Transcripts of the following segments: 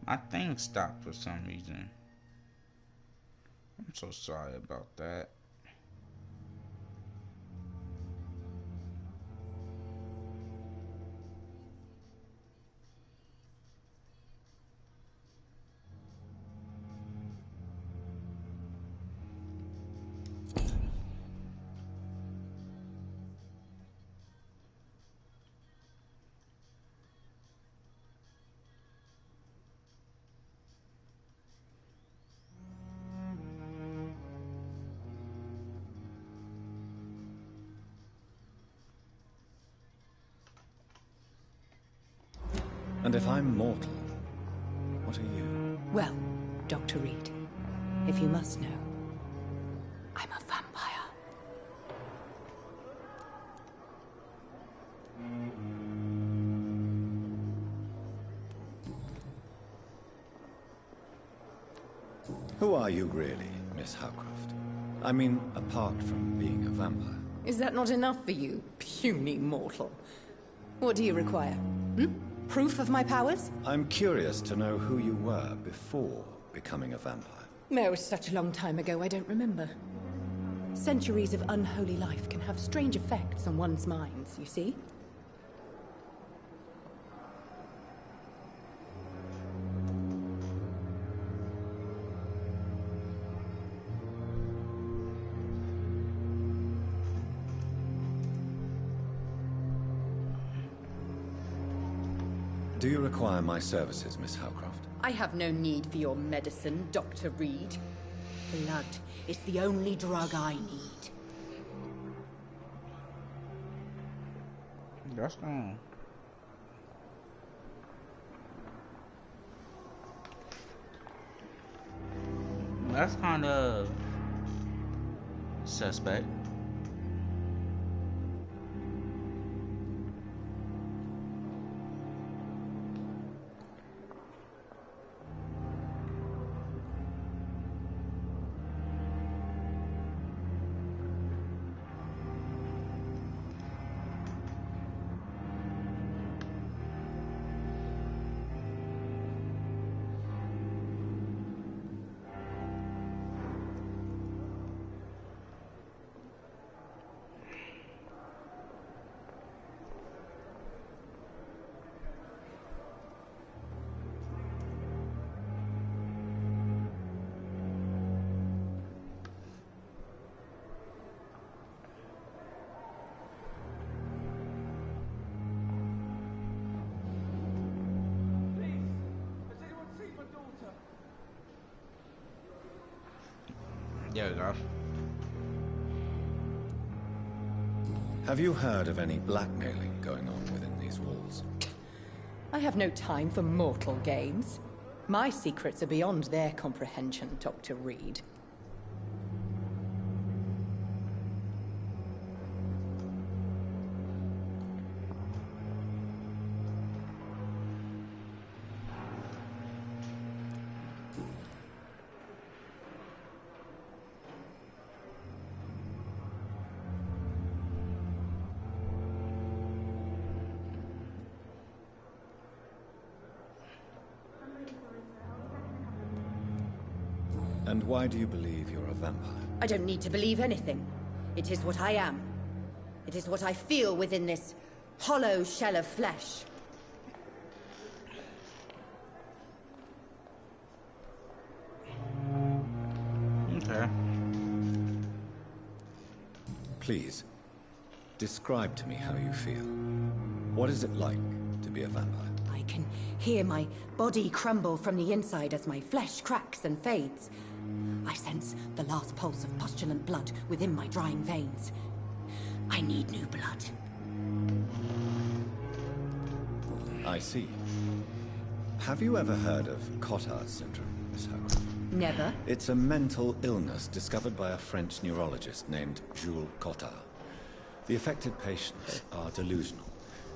My thing stopped for some reason. I'm so sorry about that. And if I'm mortal, what are you? Well, Dr. Reed, if you must know, I'm a vampire. Who are you really, Miss Howcroft? I mean, apart from being a vampire. Is that not enough for you, puny mortal? What do you require? Proof of my powers? I'm curious to know who you were before becoming a vampire. Oh, such a long time ago, I don't remember. Centuries of unholy life can have strange effects on one's minds, you see? Do you require my services, Miss Howcroft? I have no need for your medicine, Dr. Reed. Blood is the only drug I need. That's kind of suspect. There we go. Have you heard of any blackmailing going on within these walls? I have no time for mortal games. My secrets are beyond their comprehension, Dr. Reed. And why do you believe you're a vampire? I don't need to believe anything. It is what I am. It is what I feel within this hollow shell of flesh. Okay. Please, describe to me how you feel. What is it like to be a vampire? I can hear my body crumble from the inside as my flesh cracks and fades. I sense the last pulse of postulant blood within my drying veins. I need new blood. I see. Have you ever heard of Cotard's syndrome, Miss Howcroft? Never. It's a mental illness discovered by a French neurologist named Jules Cotard. The affected patients are delusional.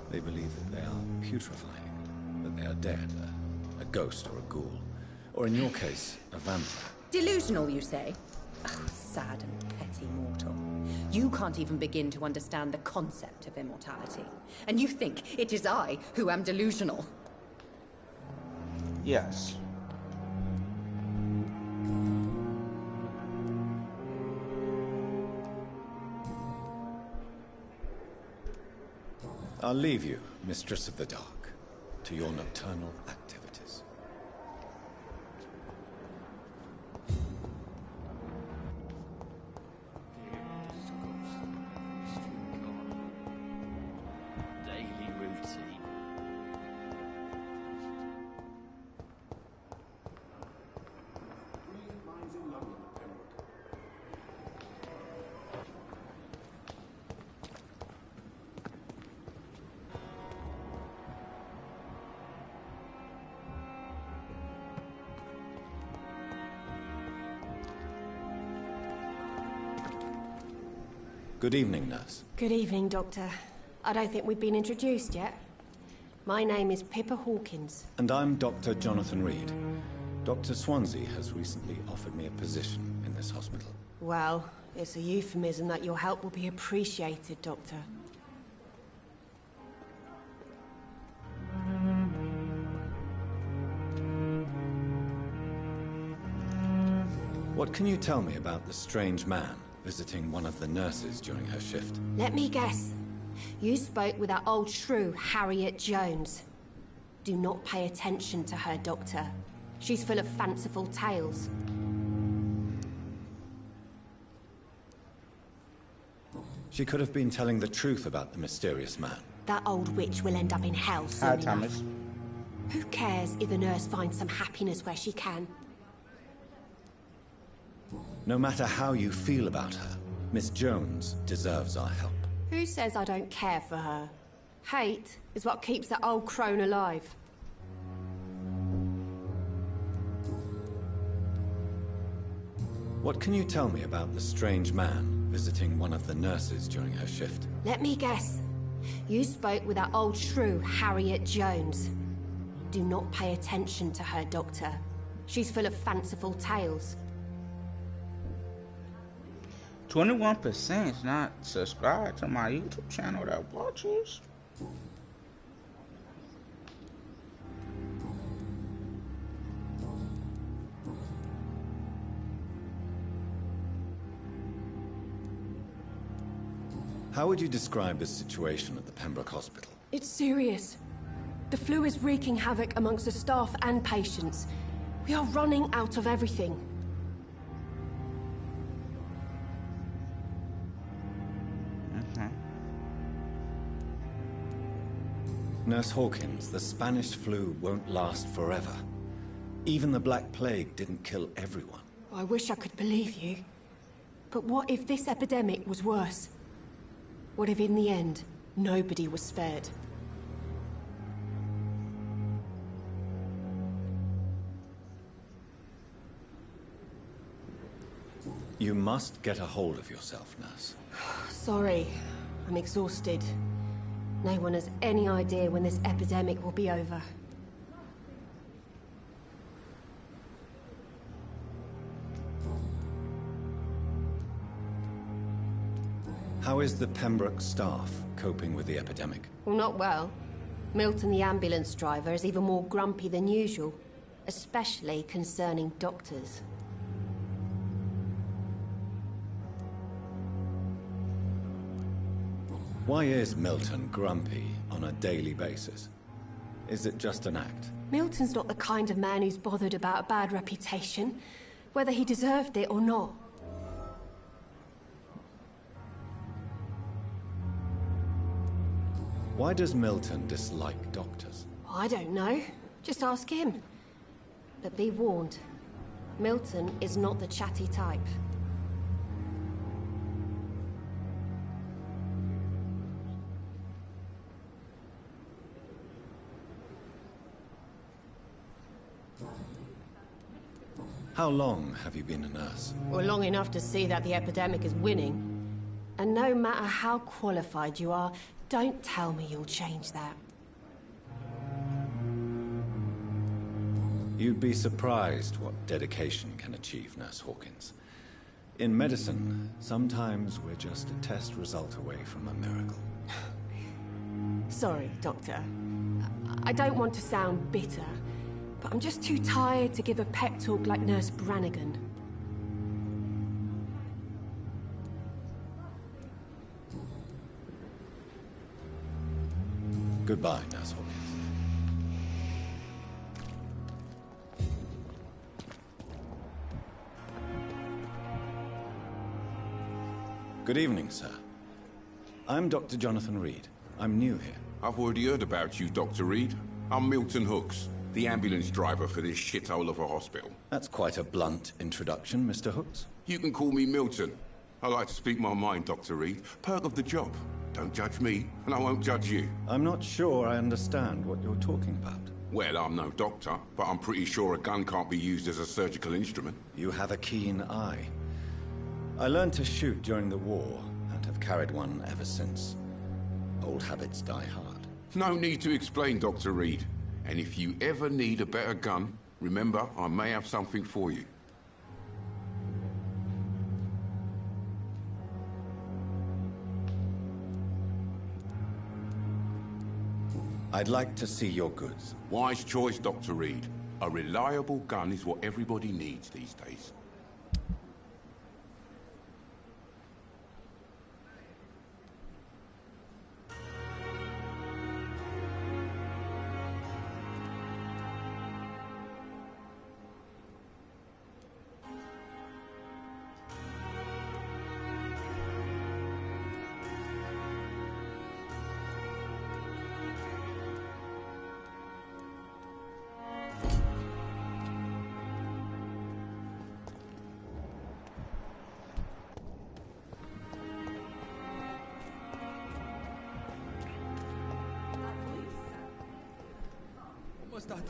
They believe that they are putrefying, that they are dead, a ghost or a ghoul, or in your case, a vampire. Delusional, you say? Ugh, sad and petty mortal. You can't even begin to understand the concept of immortality. And you think it is I who am delusional? Yes. I'll leave you, Mistress of the Dark, to your nocturnal activities. Daily routine. Good evening, nurse. Good evening, Doctor. I don't think we've been introduced yet. My name is Pippa Hawkins. And I'm Dr. Jonathan Reed. Dr. Swansea has recently offered me a position in this hospital. Well, it's a euphemism that your help will be appreciated, Doctor. What can you tell me about the strange man visiting one of the nurses during her shift? Let me guess. You spoke with that old shrew, Harriet Jones. Do not pay attention to her, Doctor. She's full of fanciful tales. She could have been telling the truth about the mysterious man. That old witch will end up in hell soon Hi, enough. Thomas. Who cares if the nurse finds some happiness where she can? No matter how you feel about her, Miss Jones deserves our help. Who says I don't care for her? Hate is what keeps that old crone alive. What can you tell me about the strange man visiting one of the nurses during her shift? Let me guess. You spoke with that old shrew, Harriet Jones. Do not pay attention to her, Doctor. She's full of fanciful tales. 21% is not subscribed to my YouTube channel that watches. How would you describe the situation at the Pembroke Hospital? It's serious. The flu is wreaking havoc amongst the staff and patients. We are running out of everything. Nurse Hawkins, the Spanish flu won't last forever. Even the Black Plague didn't kill everyone. I wish I could believe you. But what if this epidemic was worse? What if in the end, nobody was spared? You must get a hold of yourself, nurse. Sorry, I'm exhausted. No one has any idea when this epidemic will be over. How is the Pembroke staff coping with the epidemic? Well, not well. Milton, the ambulance driver, is even more grumpy than usual, especially concerning doctors. Why is Milton grumpy on a daily basis? Is it just an act? Milton's not the kind of man who's bothered about a bad reputation, whether he deserved it or not. Why does Milton dislike doctors? I don't know. Just ask him. But be warned, Milton is not the chatty type. How long have you been a nurse? Well, long enough to see that the epidemic is winning. And no matter how qualified you are, don't tell me you'll change that. You'd be surprised what dedication can achieve, Nurse Hawkins. In medicine, sometimes we're just a test result away from a miracle. Sorry, Doctor. I don't want to sound bitter, but I'm just too tired to give a pep talk like Nurse Brannigan. Goodbye, Nurse Hawkins. Good evening, sir. I'm Dr. Jonathan Reed. I'm new here. I've already heard about you, Dr. Reed. I'm Milton Hooks, the ambulance driver for this shithole of a hospital. That's quite a blunt introduction, Mr. Hooks. You can call me Milton. I like to speak my mind, Dr. Reed. Perk of the job. Don't judge me, and I won't judge you. I'm not sure I understand what you're talking about. Well, I'm no doctor, but I'm pretty sure a gun can't be used as a surgical instrument. You have a keen eye. I learned to shoot during the war, and have carried one ever since. Old habits die hard. No need to explain, Dr. Reed. And if you ever need a better gun, remember, I may have something for you. I'd like to see your goods. Wise choice, Dr. Reed. A reliable gun is what everybody needs these days.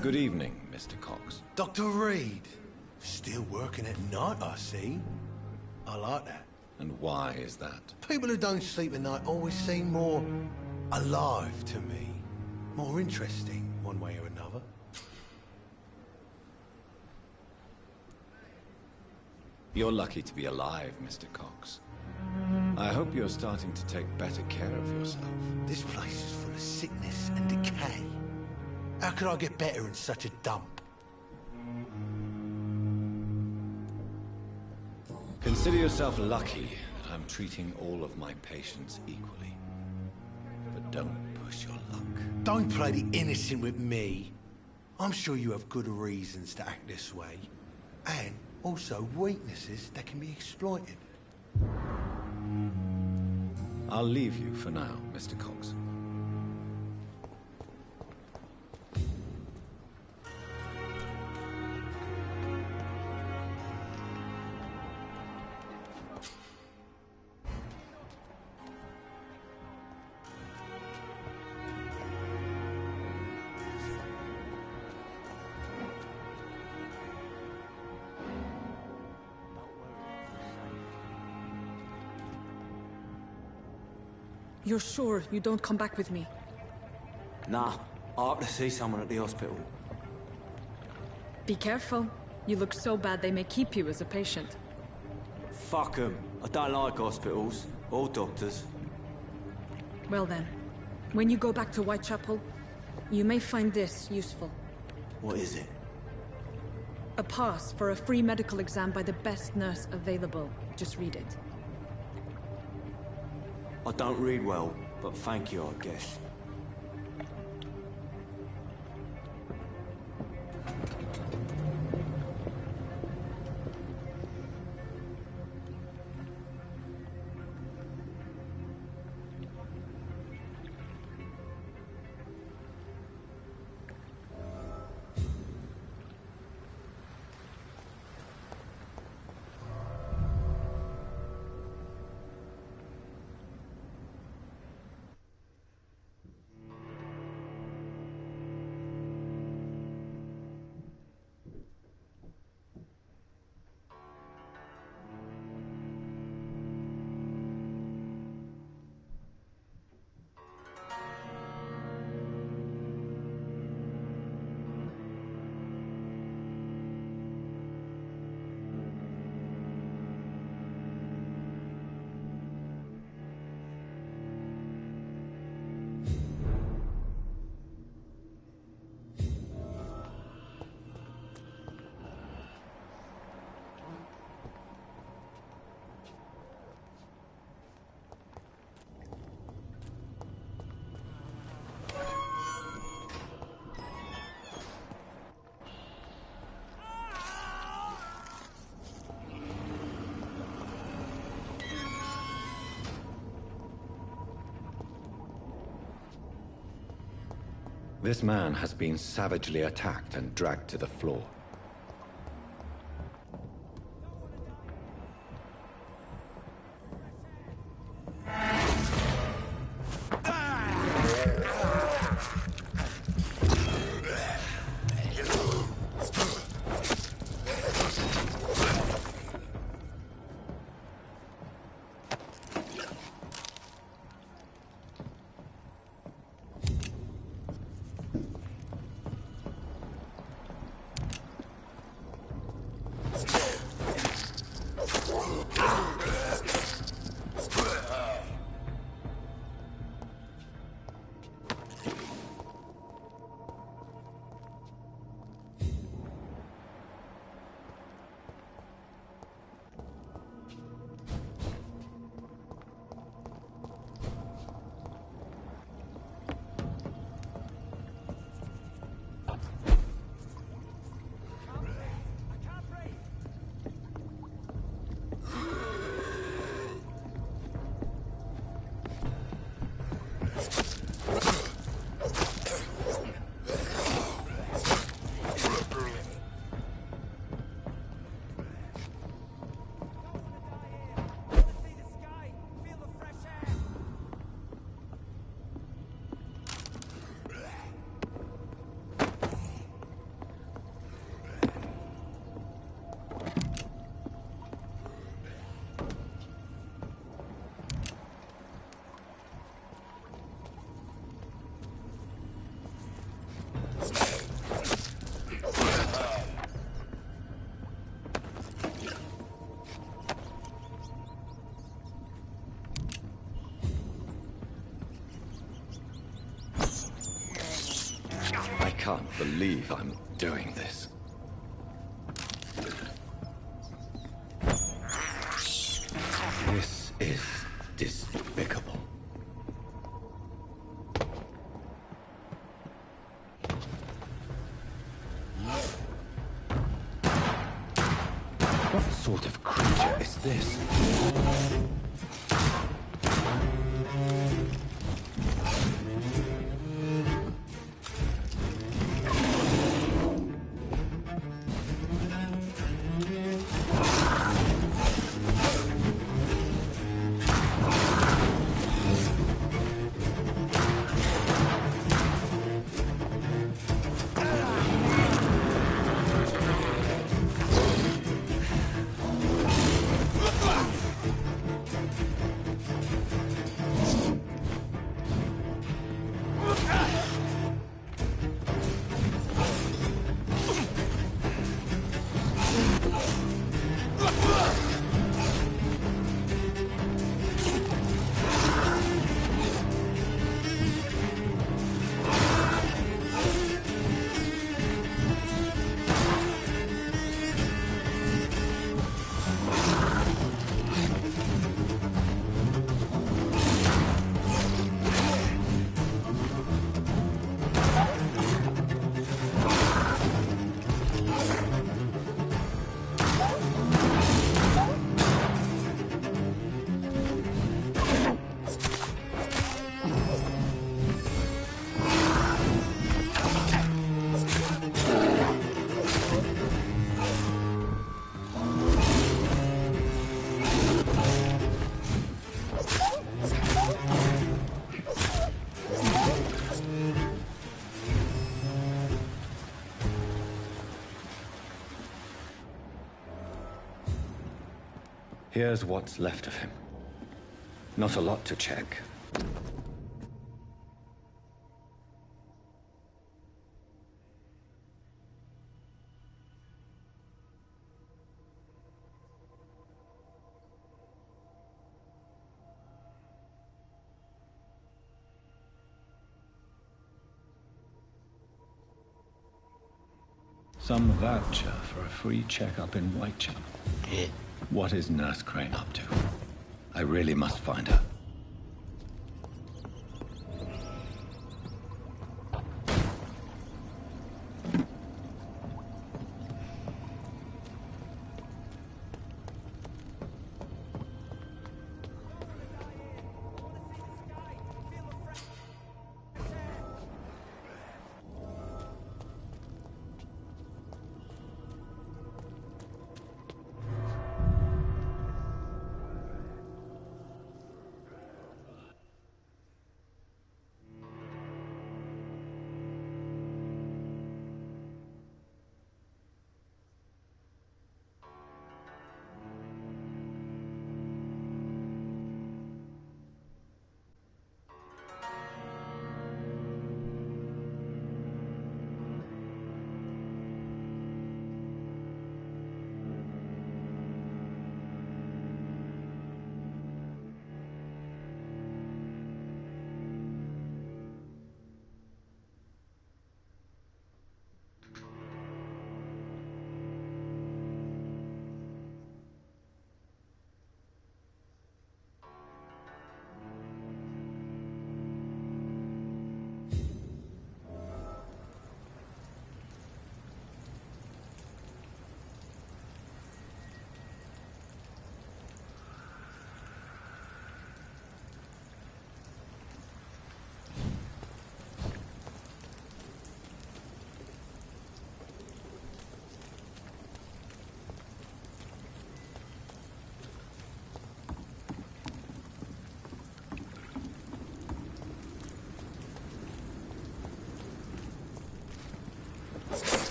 Good evening, Mr. Cox. Dr. Reed. Still working at night, I see. I like that. And why is that? People who don't sleep at night always seem more alive to me. More interesting, one way or another. You're lucky to be alive, Mr. Cox. I hope you're starting to take better care of yourself. This place is full of sickness and decay. How could I get better in such a dump? Consider yourself lucky that I'm treating all of my patients equally. But don't push your luck. Don't play the innocent with me. I'm sure you have good reasons to act this way. And also weaknesses that can be exploited. I'll leave you for now, Mr. Cox. You're sure you don't come back with me? Nah, I have to see someone at the hospital. Be careful. You look so bad they may keep you as a patient. Fuck 'em. I don't like hospitals, or doctors. Well then, when you go back to Whitechapel, you may find this useful. What is it? A pass for a free medical exam by the best nurse available. Just read it. I don't read well, but thank you, I guess. This man has been savagely attacked and dragged to the floor. I can't believe I'm doing this. This is despicable. What sort of creature is this? Here's what's left of him. Not a lot to check. Some voucher for a free checkup in Whitechapel. What is Nurse Crane up to? I really must find her.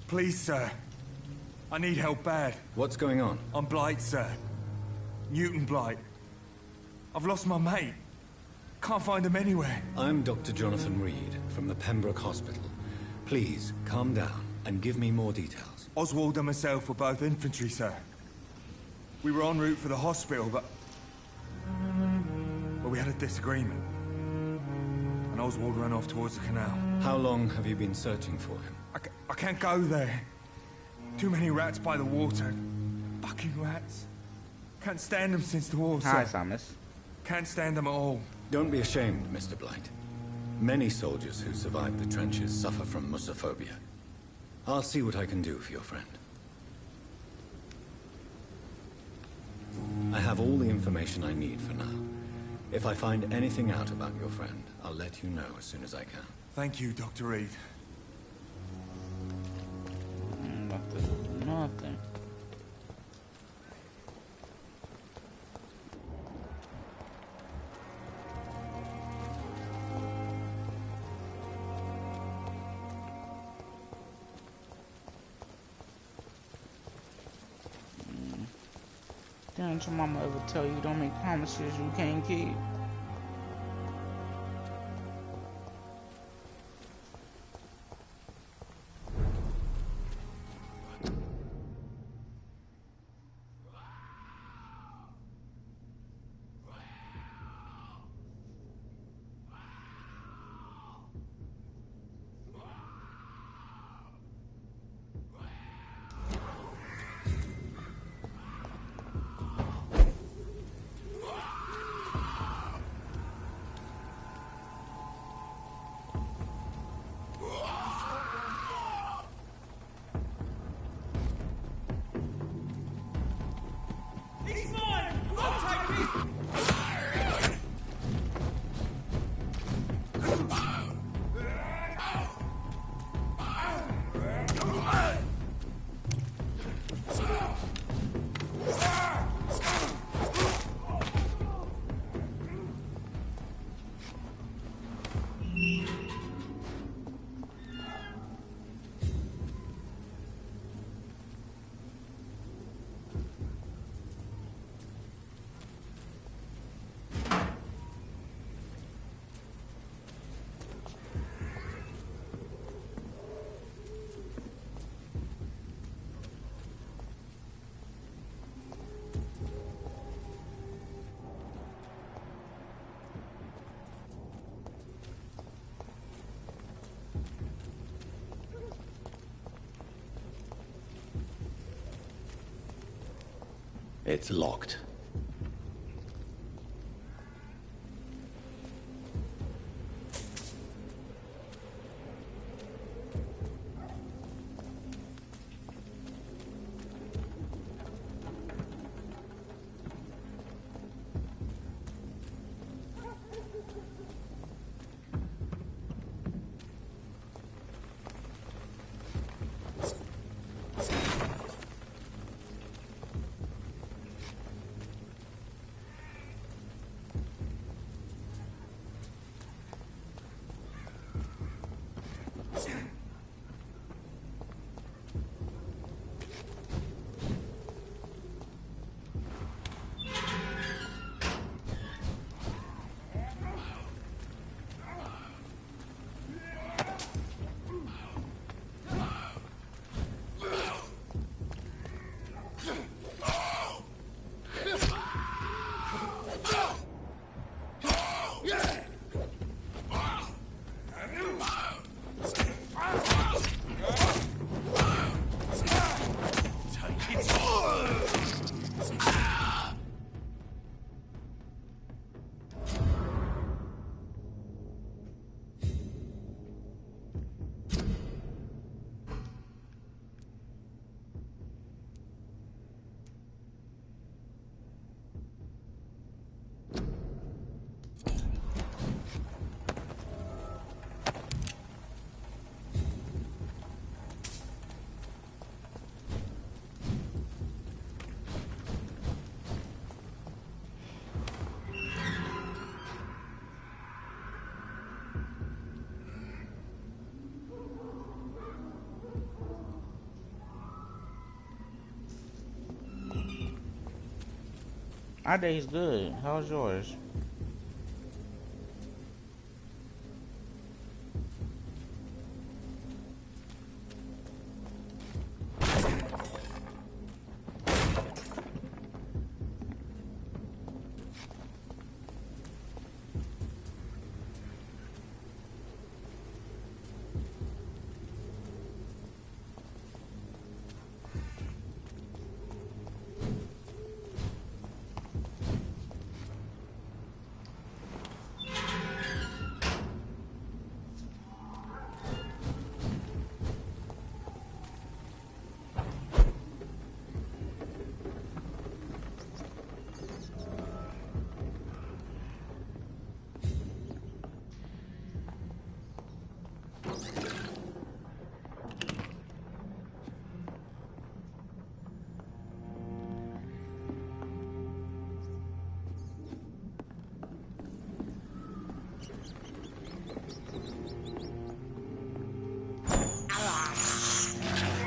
Please, sir. I need help bad. What's going on? I'm Blight, sir. Newton Blight. I've lost my mate. Can't find him anywhere. I'm Dr. Jonathan Reed from the Pembroke Hospital. Please, calm down and give me more details. Oswald and myself were both infantry, sir. We were en route for the hospital, but we had a disagreement. And Oswald ran off towards the canal. How long have you been searching for him? I can't go there. Too many rats by the water. Fucking rats. Can't stand them since the war, Hi, sir. Thomas. Can't stand them at all. Don't be ashamed, Mr. Blight. Many soldiers who survive the trenches suffer from musophobia. I'll see what I can do for your friend. I have all the information I need for now. If I find anything out about your friend, I'll let you know as soon as I can. Thank you, Dr. Reed. Nothing. Didn't your mama ever tell you don't make promises you can't keep? It's locked. My day's good. How's yours?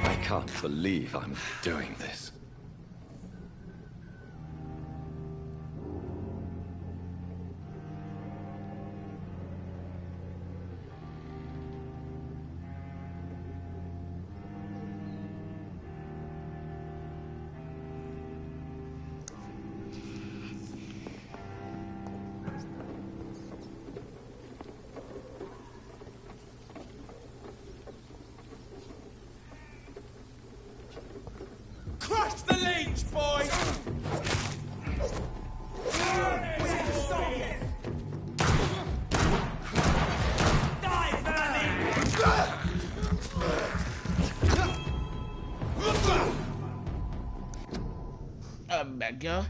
I can't believe I'm doing this. Crush the leech, boys! Back, girl.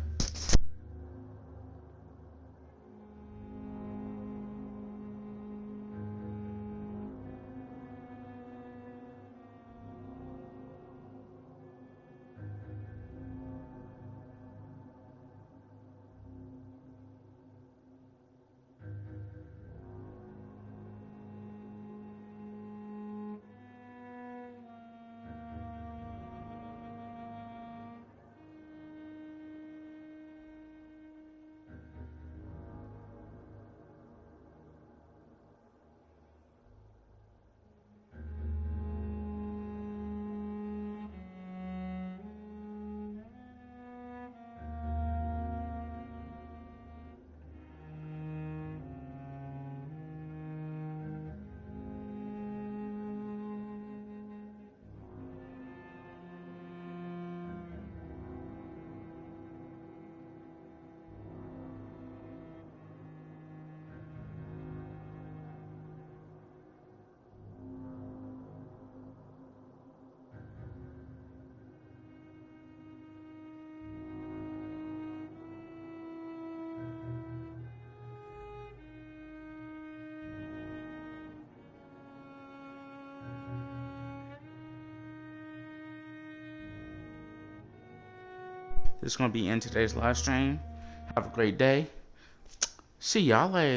This is going to be in today's live stream. Have a great day. See y'all later.